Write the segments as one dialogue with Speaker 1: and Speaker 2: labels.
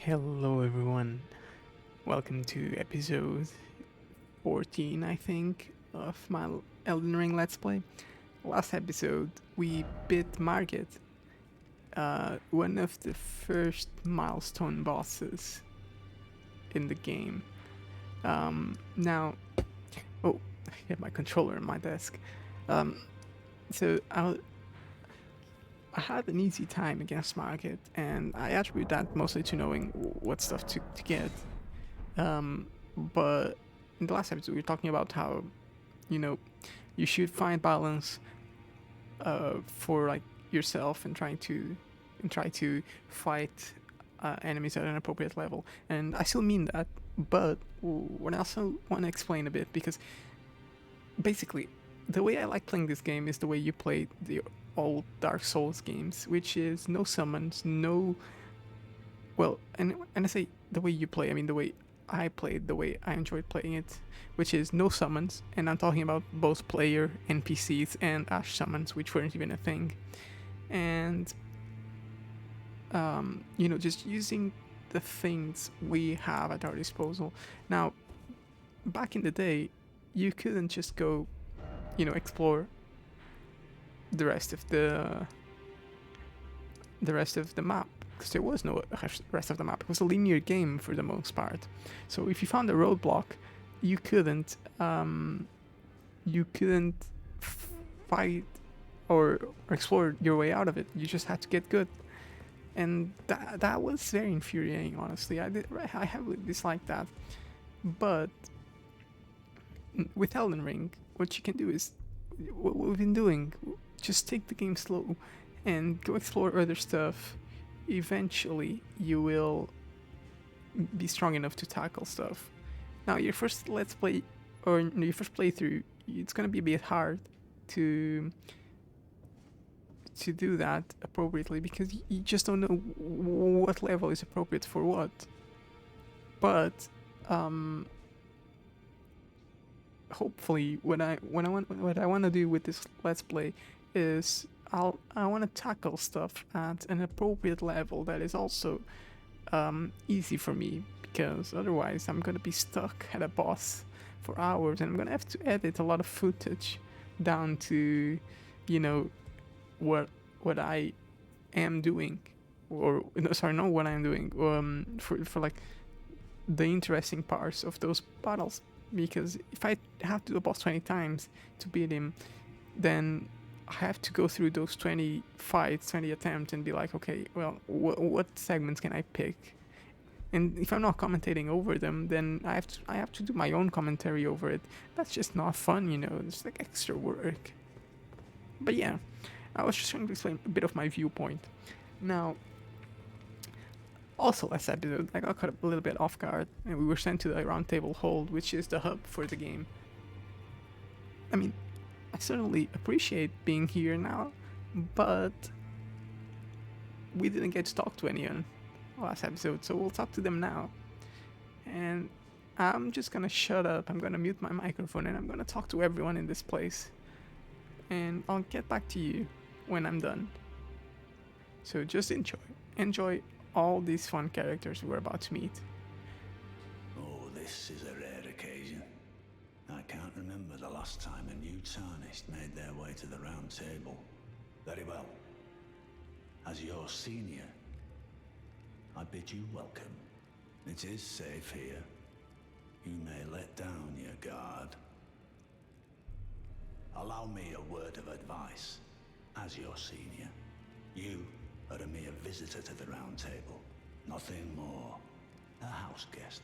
Speaker 1: Hello, everyone. Welcome to episode 14, I think, of my Elden Ring Let's Play. Last episode, we beat Margit, one of the first milestone bosses in the game. Now, oh, I have my controller on my desk. So I had an easy time against Margit, and I attribute that mostly to knowing what stuff to get. But in the last episode, we were talking about how, you know, you should find balance for like yourself and try to fight enemies at an appropriate level. And I still mean that, but what I also want to explain a bit because basically the way I like playing this game is the way you play the old Dark Souls games, which is no summons, no. Well, and I say the way you play, I mean the way I played, the way I enjoyed playing it, which is no summons, and I'm talking about both player NPCs and Ash summons, which weren't even a thing, and just using the things we have at our disposal. Now, back in the day, you couldn't just go, explore the rest of the map because there was no rest of the map. It was a linear game for the most part. So if you found a roadblock, you couldn't fight or explore your way out of it. You just had to get good, and that was very infuriating. Honestly, I heavily disliked that. But with Elden Ring, what you can do is what we've been doing. Just take the game slow and go explore other stuff. Eventually, you will be strong enough to tackle stuff. Now, your first let's play or your first playthrough, it's gonna be a bit hard to do that appropriately because you just don't know what level is appropriate for what. But hopefully, what I want to do with this let's play is I want to tackle stuff at an appropriate level that is also easy for me, because otherwise I'm gonna be stuck at a boss for hours and I'm gonna have to edit a lot of footage down to, what I am doing, or no, sorry, not what I'm doing, for like the interesting parts of those battles. Because if I have to do a boss 20 times to beat him, then I have to go through those 20 fights, 20 attempts, and be like, okay, well, what segments can I pick? And if I'm not commentating over them, then I have to do my own commentary over it. That's just not fun, It's like extra work. But yeah, I was just trying to explain a bit of my viewpoint. Now, also last episode, I got caught a little bit off guard, and we were sent to the Roundtable hold, which is the hub for the game. I mean, I certainly appreciate being here now, but we didn't get to talk to anyone last episode, so we'll talk to them now. And I'm just gonna shut up, I'm gonna mute my microphone, and I'm gonna talk to everyone in this place. And I'll get back to you when I'm done. So just enjoy all these fun characters we're about to meet.
Speaker 2: Oh, this is a rare occasion. I can't remember the last time a new tarnished made their way to the round table. Very well. As your senior, I bid you welcome. It is safe here. You may let down your guard. Allow me a word of advice. As your senior, you are a mere visitor to the round table. Nothing more. A house guest.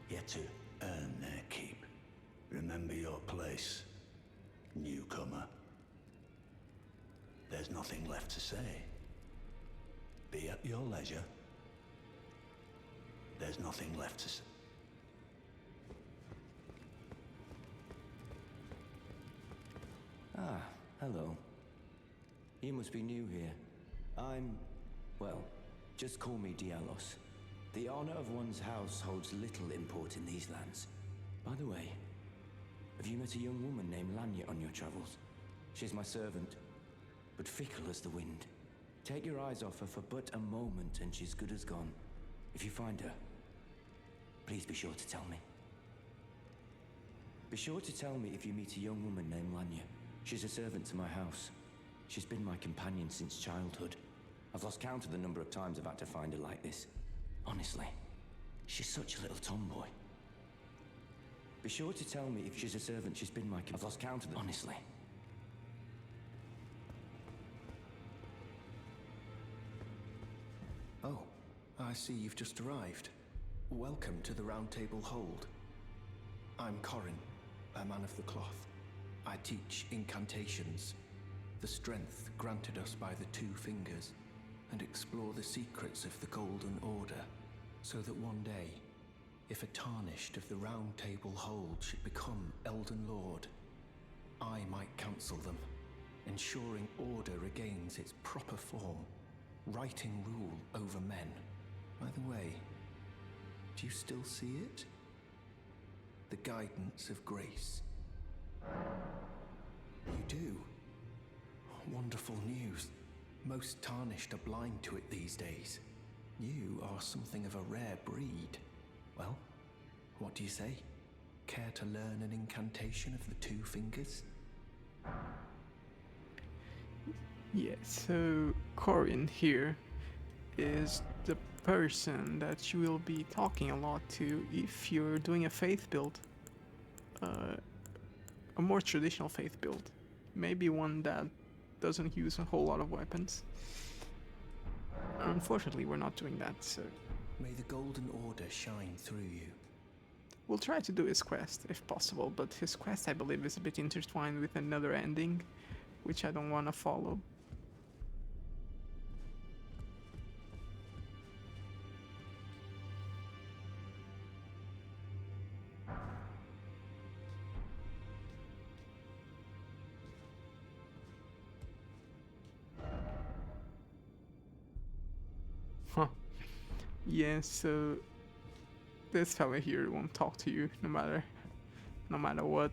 Speaker 2: Yet to earn their keep. Remember your place, newcomer. There's nothing left to say. Be at your leisure. There's nothing left to say.
Speaker 3: Ah, hello. You must be new here. Well, just call me Dialos. The honor of one's house holds little import in these lands. By the way, have you met a young woman named Lanya on your travels? She's my servant, but fickle as the wind. Take your eyes off her for but a moment and she's good as gone. If you find her, please be sure to tell me. Be sure to tell me if you meet a young woman named Lanya. She's a servant to my house. She's been my companion since childhood. I've lost count of the number of times I've had to find her like this. Honestly, she's such a little tomboy. Be sure to tell me if she's a servant. She's been my companion. I've lost count of them. Honestly.
Speaker 4: Oh, I see you've just arrived. Welcome to the Roundtable Hold. I'm Corin, a man of the cloth. I teach incantations, the strength granted us by the Two Fingers, and explore the secrets of the Golden Order, so that one day, if a tarnished of the Round Table Hold should become Elden Lord, I might counsel them, ensuring order regains its proper form, righting rule over men. By the way, do you still see it? The guidance of grace. You do? Wonderful news. Most tarnished are blind to it these days. You are something of a rare breed. Well, what do you say? Care to learn an incantation of the Two Fingers?
Speaker 1: Yeah, so Corin here is the person that you will be talking a lot to if you're doing a faith build. A more traditional faith build. Maybe one that doesn't use a whole lot of weapons. Unfortunately, we're not doing that, so...
Speaker 4: May the Golden Order shine through you.
Speaker 1: We'll try to do his quest, if possible, but his quest, I believe, is a bit intertwined with another ending, which I don't want to follow. Huh. Yeah, so this fella here won't talk to you no matter what.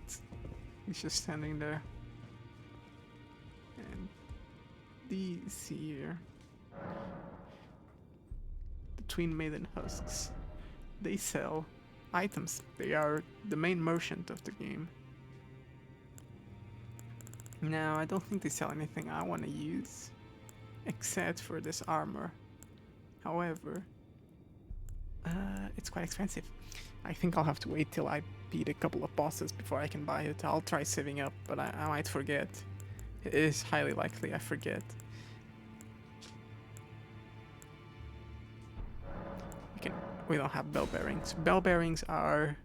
Speaker 1: He's just standing there. And these here, the Twin Maiden Husks, they sell items. They are the main merchant of the game. Now, I don't think they sell anything I want to use, except for this armor. However, it's quite expensive. I think I'll have to wait till I beat a couple of bosses before I can buy it. I'll try saving up, but I might forget. It is highly likely I forget. We don't have bell bearings. Bell bearings are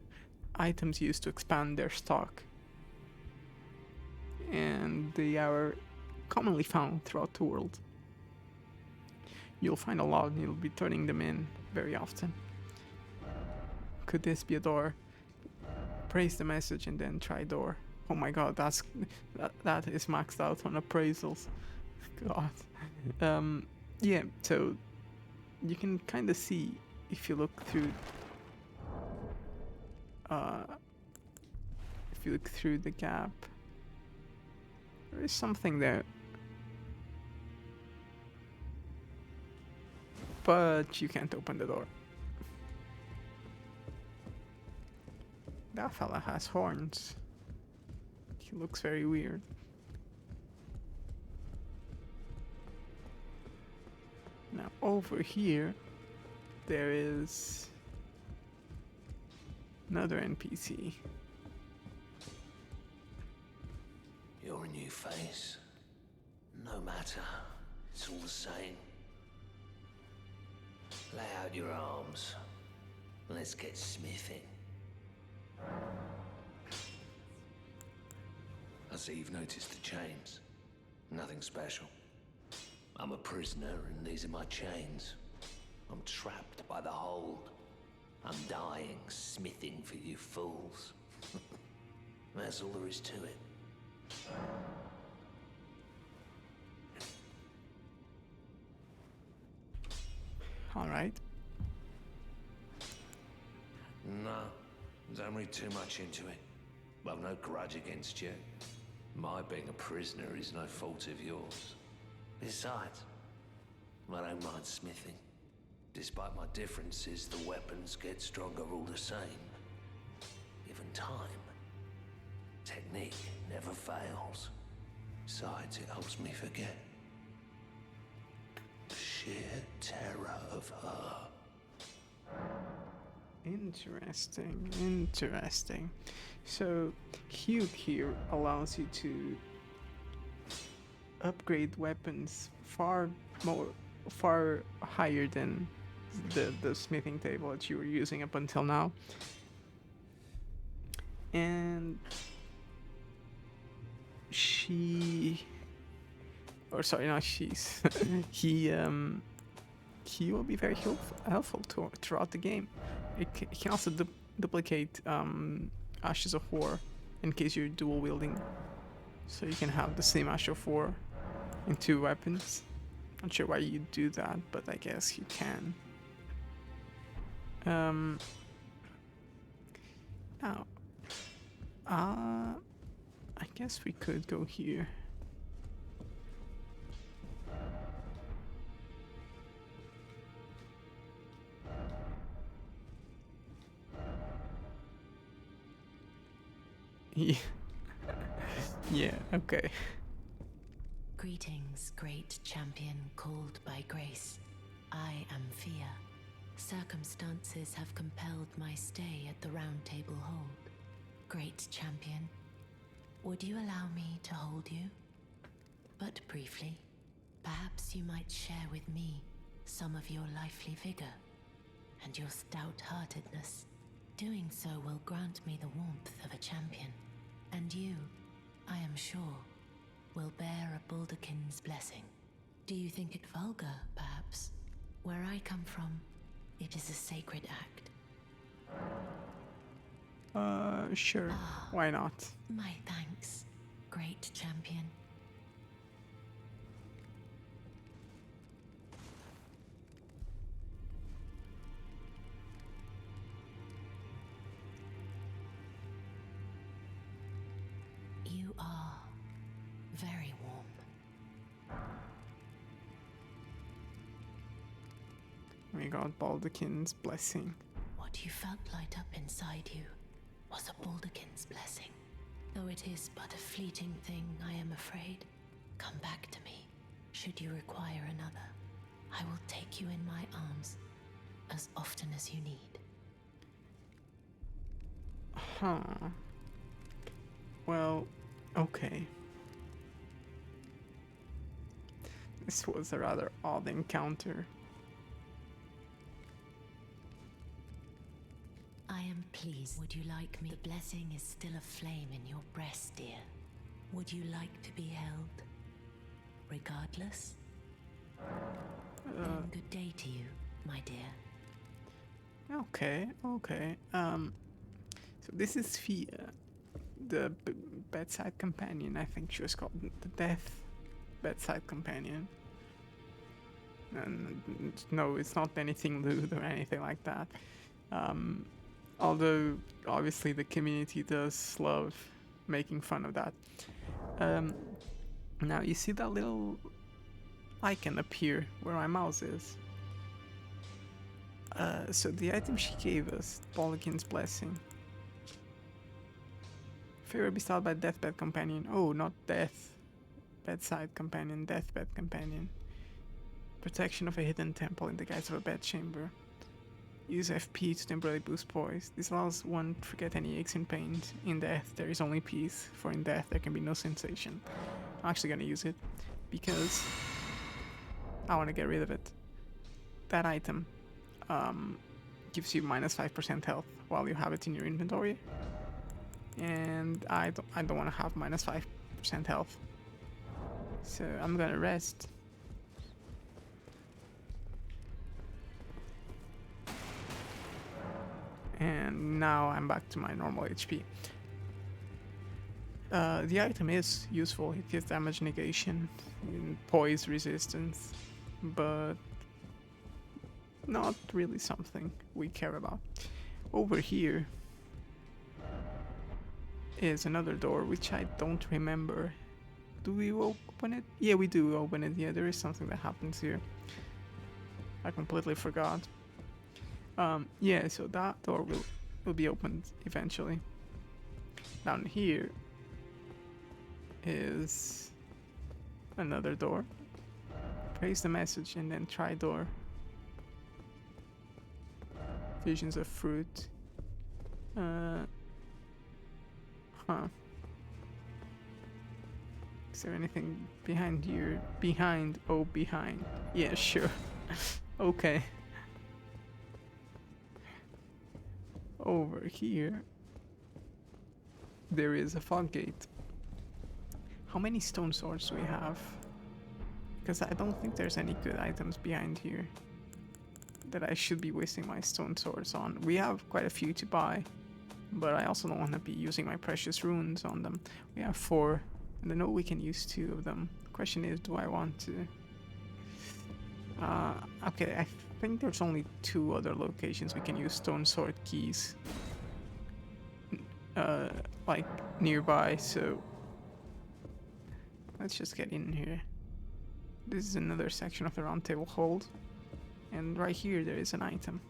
Speaker 1: items used to expand their stock, and they are commonly found throughout the world. You'll find a lot and you'll be turning them in very often. Could this be a door? Praise the message and then try door. Oh my god, that is maxed out on appraisals. God. Yeah, so you can kind of see if you look through the gap. There is something there. But you can't open the door. That fella has horns. He looks very weird. Now over here, there is another NPC.
Speaker 5: You're a new face. No matter, it's all the same. Lay out your arms. Let's get smithing. I see you've noticed the chains. Nothing special. I'm a prisoner and these are my chains. I'm trapped by the hold. I'm dying, smithing for you fools. That's all there is to it.
Speaker 1: Alright.
Speaker 5: No, don't read too much into it. I've no grudge against you. My being a prisoner is no fault of yours. Besides, I don't mind smithing. Despite my differences, the weapons get stronger all the same. Given time, technique never fails. Besides, it helps me forget the sheer terror of her.
Speaker 1: Interesting, interesting. So, Cube here allows you to upgrade weapons far higher than the smithing table that you were using up until now. And he will be very helpful throughout the game. It can also duplicate Ashes of War in case you're dual wielding, so you can have the same Ash of War in 2 weapons. Not sure why you do that, but I guess you can. Now, I guess we could go here. Yeah, okay.
Speaker 6: Greetings, great champion called by grace. I am Fia. Circumstances have compelled my stay at the Roundtable Hold. Great champion, would you allow me to hold you? But briefly, perhaps you might share with me some of your lively vigor and your stout-heartedness. Doing so will grant me the warmth of a champion, and you, I am sure, will bear a Baldakin's blessing. Do you think it vulgar, perhaps? Where I come from, it is a sacred act.
Speaker 1: Sure. Why not?
Speaker 6: My thanks, great champion. You are very warm.
Speaker 1: We got Baldakin's blessing.
Speaker 6: What you felt light up inside you was a Baldakin's blessing. Though it is but a fleeting thing, I am afraid. Come back to me, should you require another. I will take you in my arms as often as you need.
Speaker 1: Huh. Well, okay. This was a rather odd encounter.
Speaker 6: I am pleased. Would you like me? The blessing is still aflame in your breast, dear. Would you like to be held? Regardless? Then good day to you, my dear.
Speaker 1: Okay. So this is Fia, the bedside companion. I think she was called the Death Bedside Companion. And no, it's not anything lewd or anything like that. Although obviously the community does love making fun of that. Now you see that little icon up here where my mouse is. So the item she gave us, Baldakin's Blessing. Favor bestowed by Deathbed Companion. Oh, not Death Bedside Companion, Deathbed Companion. Protection of a hidden temple in the guise of a bed chamber. Use FP to temporarily boost poise. This allows one to forget any aches and pains. In death, there is only peace, for in death there can be no sensation. I'm actually gonna use it because I want to get rid of it. That item gives you minus 5% health while you have it in your inventory, and I don't want to have minus 5% health. So I'm gonna rest. And now I'm back to my normal HP. The item is useful. It gives damage negation and poise resistance, but not really something we care about. Over here is another door, which I don't remember. Do we open it? Yeah, we do open it. Yeah, there is something that happens here. I completely forgot. Yeah, so that door will be opened eventually. Down here is another door. Praise the message and then try door. Visions of fruit. Huh. Is there anything behind here? Behind. Oh, behind. Yeah, sure. Okay. Over here, there is a fog gate. How many stone swords do we have? Because I don't think there's any good items behind here that I should be wasting my stone swords on. We have quite a few to buy, but I also don't want to be using my precious runes on them. We have 4, and I know we can use 2 of them. The question is, do I want to? Okay, I think there's only 2 other locations we can use stone sword keys. Like nearby, so let's just get in here. This is another section of the Roundtable hold, and right here there is an item.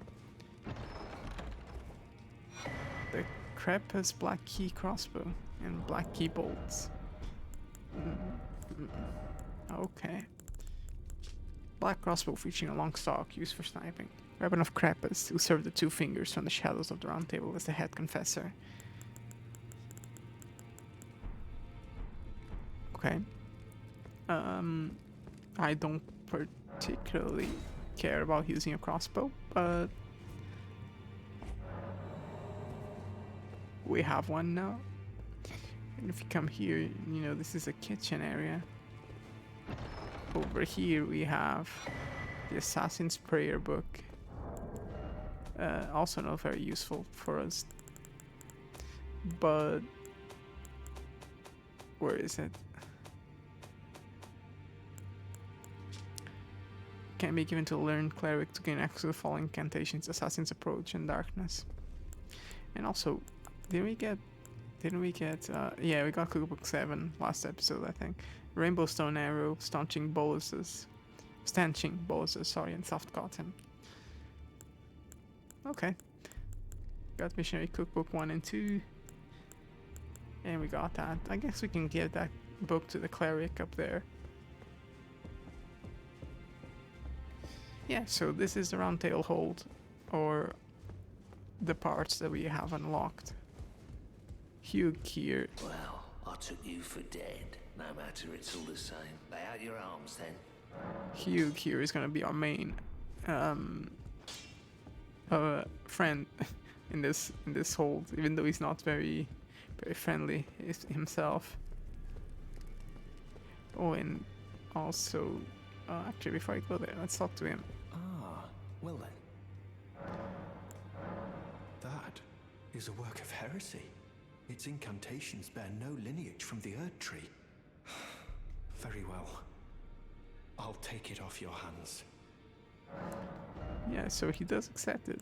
Speaker 1: The Crepus Black Key crossbow and Black Key bolts. Okay. Black crossbow featuring a long stock used for sniping. Weapon of Crepus, who served the 2 fingers from the shadows of the Roundtable as the head confessor. Okay. I don't particularly care about using a crossbow, but we have one now. And if you come here, you know, this is a kitchen area. Over here we have the Assassin's Prayer book. Also not very useful for us. But where is it? Can be given to a learned cleric to gain access to the following incantations: Assassin's Approach and Darkness. And also, didn't we get yeah, we got Cookbook 7 last episode, I think. Rainbow Stone Arrow, stanching boluses, sorry, and soft cotton. Okay. Got Missionary Cookbook 1 and 2. And we got that. I guess we can give that book to the cleric up there. Yeah, so this is the Roundtable hold, or the parts that we have unlocked. Hugh here.
Speaker 5: Well, I took you for dead. No matter, it's all the same. Lay out your arms then.
Speaker 1: Hugh here is gonna be our main friend in this hold, even though he's not very friendly himself. Oh, and also, actually, before I go there, let's talk to him.
Speaker 4: Ah, well then. That is a work of heresy. Its incantations bear no lineage from the Erd Tree. Very well. I'll take it off your hands.
Speaker 1: Yeah, so he does accept it.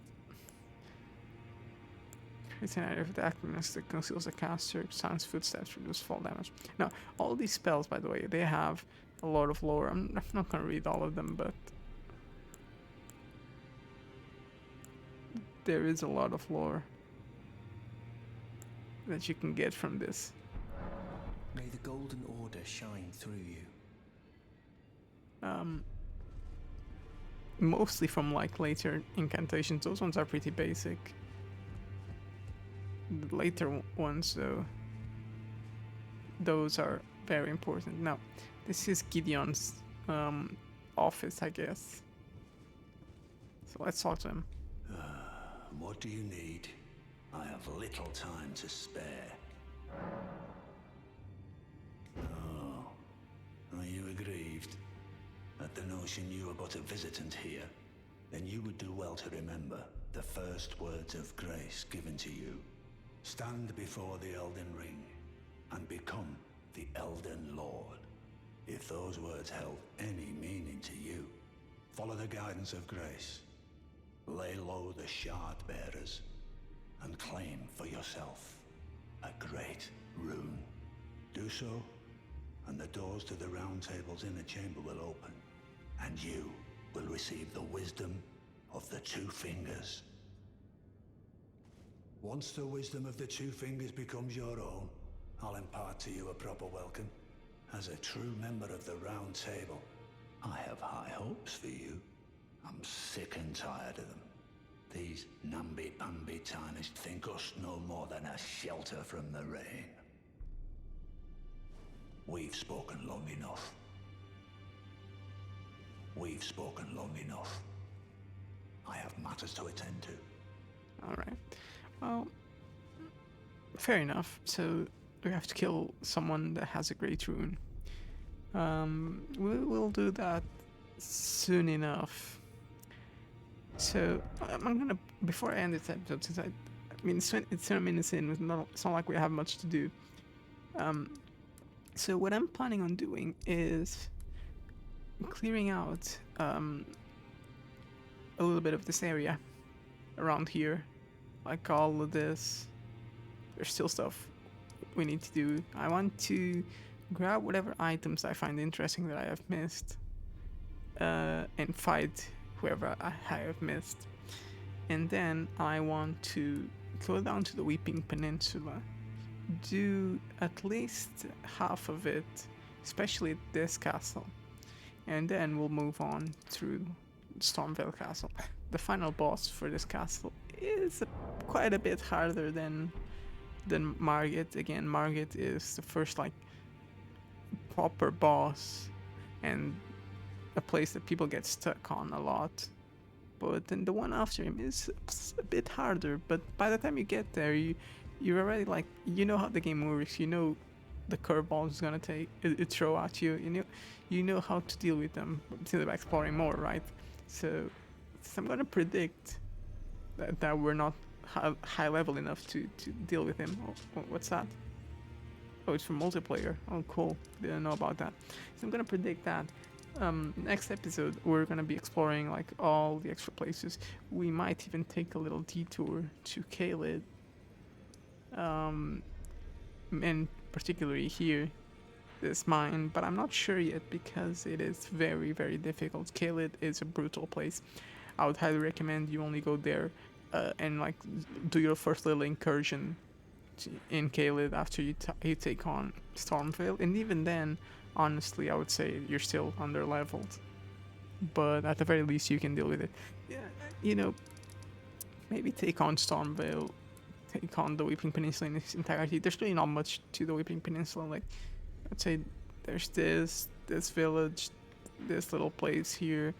Speaker 1: It's an area of darkness that conceals the caster, sounds footsteps, reduce fall damage. Now, all these spells, by the way, they have a lot of lore. I'm not gonna read all of them, but there is a lot of lore that you can get from this.
Speaker 4: May the Golden Order shine through you.
Speaker 1: Mostly from like later incantations. Those ones are pretty basic. The later ones, though, those are very important. Now, this is Gideon's office, I guess. So let's talk to him.
Speaker 2: What do you need? I have little time to spare. Oh, are you aggrieved at the notion you are but a visitant here? Then you would do well to remember the first words of grace given to you. Stand before the Elden Ring and become the Elden Lord. If those words held any meaning to you, follow the guidance of grace. Lay low the shard bearers and claim for yourself a great rune. Do so, and the doors to the Roundtable's inner chamber will open, and you will receive the wisdom of the Two Fingers. Once the wisdom of the Two Fingers becomes your own, I'll impart to you a proper welcome. As a true member of the Round Table, I have high hopes for you. I'm sick and tired of them. These namby-pamby tarnished think us no more than a shelter from the rain. We've spoken long enough. We've spoken long enough. I have matters to attend to.
Speaker 1: Alright. Well, fair enough. So we have to kill someone that has a great rune. We'll do that soon enough. So I'm gonna, before I end this episode, since I mean it's 20 minutes in, it's not like we have much to do. So what I'm planning on doing is clearing out a little bit of this area around here, like all of this. There's still stuff we need to do. I want to grab whatever items I find interesting that I have missed, and fight whoever I have missed. And then I want to go down to the Weeping Peninsula, do at least half of it, especially this castle, and then we'll move on through Stormvale Castle. The final boss for this castle is quite a bit harder than Margit. Again, Margit is the first like proper boss and a place that people get stuck on a lot. But then the one after him is a bit harder, but by the time you get there, you're already like, you know how the game works, you know the curveballs it's gonna throw at you, you know how to deal with them until by exploring more, right? So I'm gonna predict that we're not high level enough to deal with him. Oh, what's that? Oh, it's for multiplayer. Oh, cool. Didn't know about that. So I'm gonna predict that next episode we're gonna be exploring like all the extra places. We might even take a little detour to Caelid, and particularly here, this mine, but I'm not sure yet because it is very, very difficult. Caelid is a brutal place. I would highly recommend you only go there and like do your first little incursion in Caelid after you take on Stormvale, and even then, honestly, I would say you're still under-leveled, but at the very least you can deal with it. Yeah, maybe take on Stormvale, take on the Weeping Peninsula in its entirety. There's really not much to the Weeping Peninsula. Like, I'd say there's this village, this little place here,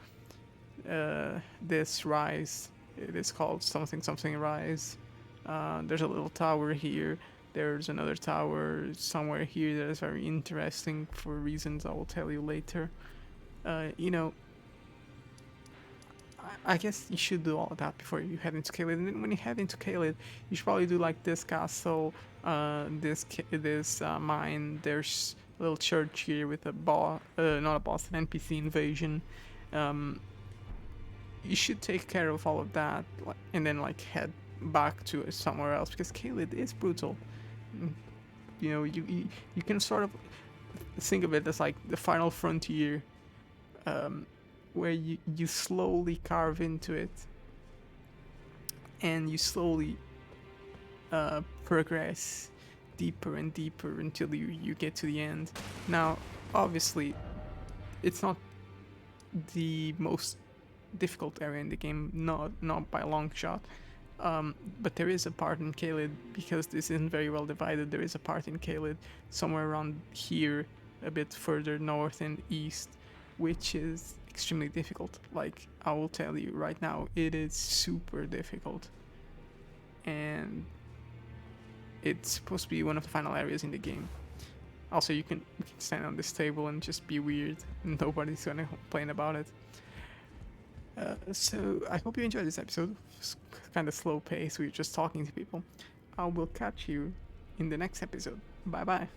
Speaker 1: this rise. It is called something rise. There's a little tower here. There's another tower somewhere here that is very interesting for reasons I will tell you later. I guess you should do all of that before you head into Caelid. And then when you head into Caelid, you should probably do like this castle, this mine. There's a little church here with a boss, not a boss, an NPC invasion. You should take care of all of that, and then like head back to somewhere else, because Caelid is brutal. You can sort of think of it as like the final frontier, where you slowly carve into it and you slowly progress deeper and deeper until you get to the end. Now, obviously, it's not the most difficult area in the game, not by a long shot. But there is a part in Caelid, because this isn't very well divided, there is a part in Caelid somewhere around here, a bit further north and east, which is extremely difficult. Like, I will tell you right now, it is super difficult. And it's supposed to be one of the final areas in the game. Also, we can stand on this table and just be weird. Nobody's gonna complain about it. So I hope you enjoyed this episode. It's kind of slow pace. We're just talking to people. I will catch you in the next episode. Bye bye.